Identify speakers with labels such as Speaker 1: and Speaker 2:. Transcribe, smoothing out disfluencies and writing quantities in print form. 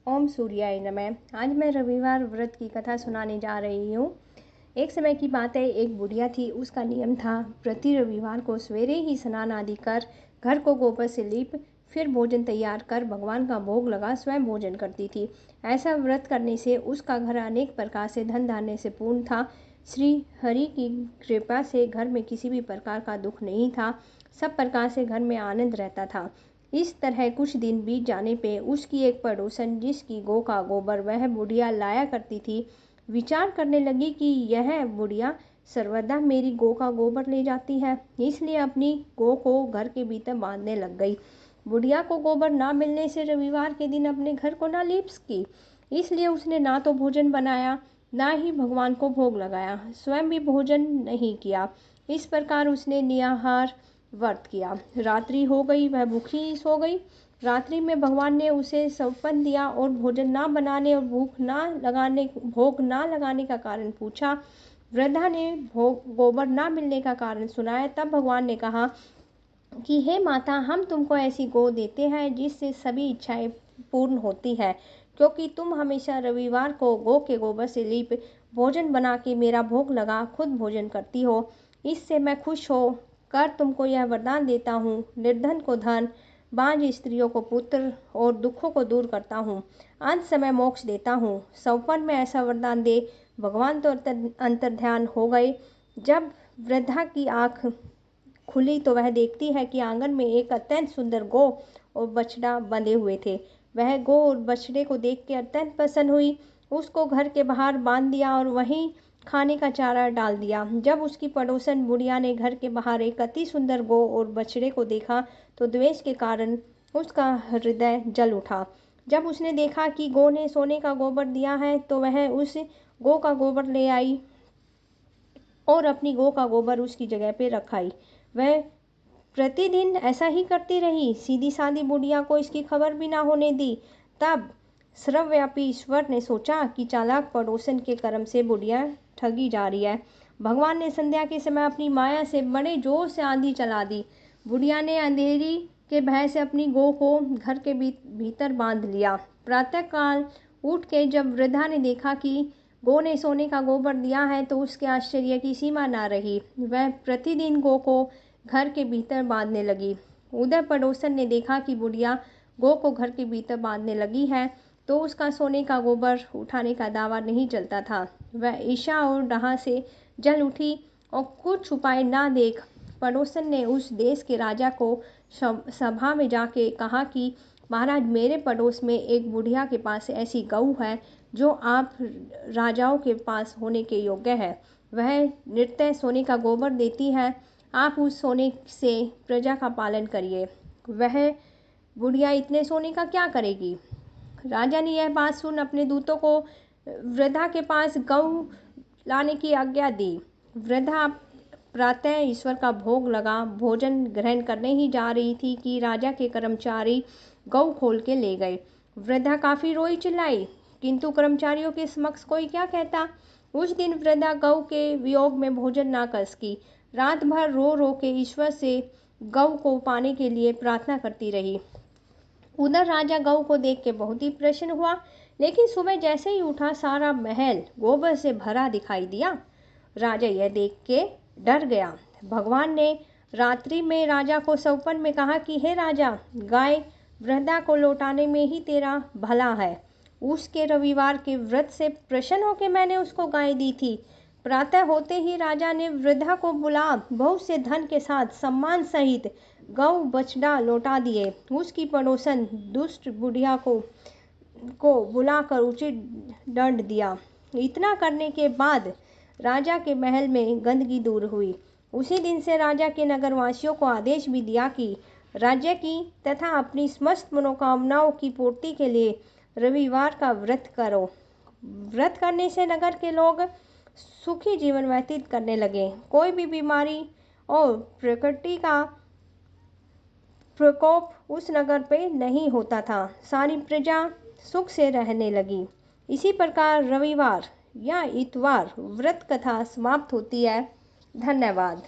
Speaker 1: ओम सूर्याय नमः। आज मैं रविवार व्रत की कथा सुनाने जा रही हूँ। एक समय की बात है, एक बुढ़िया थी। उसका नियम था प्रति रविवार को सवेरे ही स्नान आदि कर, घर को गोबर से लीप, फिर भोजन तैयार कर भगवान का भोग लगा स्वयं भोजन करती थी। ऐसा व्रत करने से उसका घर अनेक प्रकार से धन धान्य से पूर्ण था। श्री हरि की कृपा से घर में किसी भी प्रकार का दुख नहीं था। सब प्रकार से घर में आनंद रहता था। इस तरह कुछ दिन बीत जाने पे उसकी एक पड़ोसन, जिसकी गौ का गोबर वह बुढ़िया लाया करती थी, विचार करने लगी कि यह बुढ़िया सर्वदा मेरी गौ का गोबर ले जाती है, इसलिए अपनी गौ को घर के भीतर बांधने लग गई। बुढ़िया को गोबर ना मिलने से रविवार के दिन अपने घर को ना लीप सकी, इसलिए उसने ना तो भोजन बनाया, ना ही भगवान को भोग लगाया, स्वयं भी भोजन नहीं किया। इस प्रकार उसने निराहार व्रत किया। रात्रि हो गई, वह भूखी सो गई। रात्रि में भगवान ने उसे सौंपन दिया और भोजन ना बनाने और भोग ना लगाने का कारण पूछा। वृद्धा ने गोबर ना मिलने का कारण सुनाया। तब भगवान ने कहा कि हे माता, हम तुमको ऐसी गौ देते हैं जिससे सभी इच्छाएं पूर्ण होती है, क्योंकि तुम हमेशा रविवार को गौ के गोबर से लीप भोजन बना के मेरा भोग लगा खुद भोजन करती हो। इससे मैं खुश हो कर तुमको यह वरदान देता हूँ। निर्धन को धन, बांझ स्त्रियों को पुत्र और दुखों को दूर करता हूँ, अंत समय मोक्ष देता हूँ। सौपन में ऐसा वरदान दे। भगवान तो अंतर्ध्यान हो गए। जब वृद्धा की आंख खुली तो वह देखती है कि आंगन में एक अत्यंत सुंदर गौ और बछड़ा बंधे हुए थे। वह गौ और बछड़े को देख के अत्यंत प्रसन्न हुई, उसको घर के बाहर बांध दिया और वहीं खाने का चारा डाल दिया। जब उसकी पड़ोसन बुढ़िया ने घर के बाहर एक अति सुंदर गौ और बछड़े को देखा तो द्वेष के कारण उसका हृदय जल उठा। जब उसने देखा कि गौ ने सोने का गोबर दिया है तो वह उस गौ का गोबर ले आई और अपनी गौ का गोबर उसकी जगह पे रखाई। वह प्रतिदिन ऐसा ही करती रही। सीधी सादी बुढ़िया को इसकी खबर भी ना होने दी। तब सर्वव्यापी ईश्वर ने सोचा कि चालाक पड़ोसन के कर्म से बुढ़िया ठगी जा रही है। भगवान ने संध्या के समय अपनी माया से बड़े जोर से आंधी चला दी। बुढ़िया ने अंधेरी के भय से अपनी गौ को घर के भीतर बांध लिया। प्रातःकाल उठ के जब वृद्धा ने देखा कि गौ ने सोने का गोबर दिया है तो उसके आश्चर्य की सीमा ना रही। वह प्रतिदिन गौ को घर के भीतर बांधने लगी। उधर पड़ोसन ने देखा कि बुढ़िया गौ को घर के भीतर बांधने लगी है तो उसका सोने का गोबर उठाने का दावा नहीं चलता था। वह ईर्ष्या और डाह से जल उठी और कुछ उपाय ना देख पड़ोसन ने उस देश के राजा को सभा में जाके कहा कि महाराज, मेरे पड़ोस में एक बुढ़िया के पास ऐसी गऊ है जो आप राजाओं के पास होने के योग्य है। वह नित्य सोने का गोबर देती है। आप उस सोने से प्रजा का पालन करिए। वह बुढ़िया इतने सोने का क्या करेगी? राजा ने यह बात सुन अपने दूतों को वृद्धा के पास गऊ लाने की आज्ञा दी। वृद्धा प्रातः ईश्वर का भोग लगा भोजन ग्रहण करने ही जा रही थी कि राजा के कर्मचारी गऊ खोल के ले गए। वृद्धा काफी रोई चिल्लाई, किंतु कर्मचारियों के समक्ष कोई क्या कहता। उस दिन वृद्धा गऊ के वियोग में भोजन ना कर सकी। रात भर रो रो के ईश्वर से गऊ को पाने के लिए प्रार्थना करती रही। उधर राजा गऊ को देख के बहुत ही प्रसन्न हुआ, लेकिन सुबह जैसे ही उठा सारा महल गोबर से भरा दिखाई दिया। राजा यह देख के डर गया। भगवान ने रात्रि में राजा को सौपन में कहा कि हे राजा, गाय वृद्धा को लौटाने में ही तेरा भला है। उसके रविवार के व्रत से प्रसन्न होकर मैंने उसको गाय दी थी। प्रातः होते ही राजा ने वृद्धा को बुला बहुत से धन के साथ सम्मान सहित गऊ बछड़ा लौटा दिए। उसकी पड़ोसन दुष्ट बुढ़िया को बुलाकर उचित दंड दिया। इतना करने के बाद राजा के महल में गंदगी दूर हुई। उसी दिन से राजा के नगरवासियों को आदेश भी दिया कि राज्य की तथा अपनी समस्त मनोकामनाओं की पूर्ति के लिए रविवार का व्रत करो। व्रत करने से नगर के लोग सुखी जीवन व्यतीत करने लगे। कोई भी बीमारी और प्रकृति का प्रकोप उस नगर पे नहीं होता था। सारी प्रजा सुख से रहने लगी। इसी प्रकार रविवार या इतवार व्रत कथा समाप्त होती है। धन्यवाद।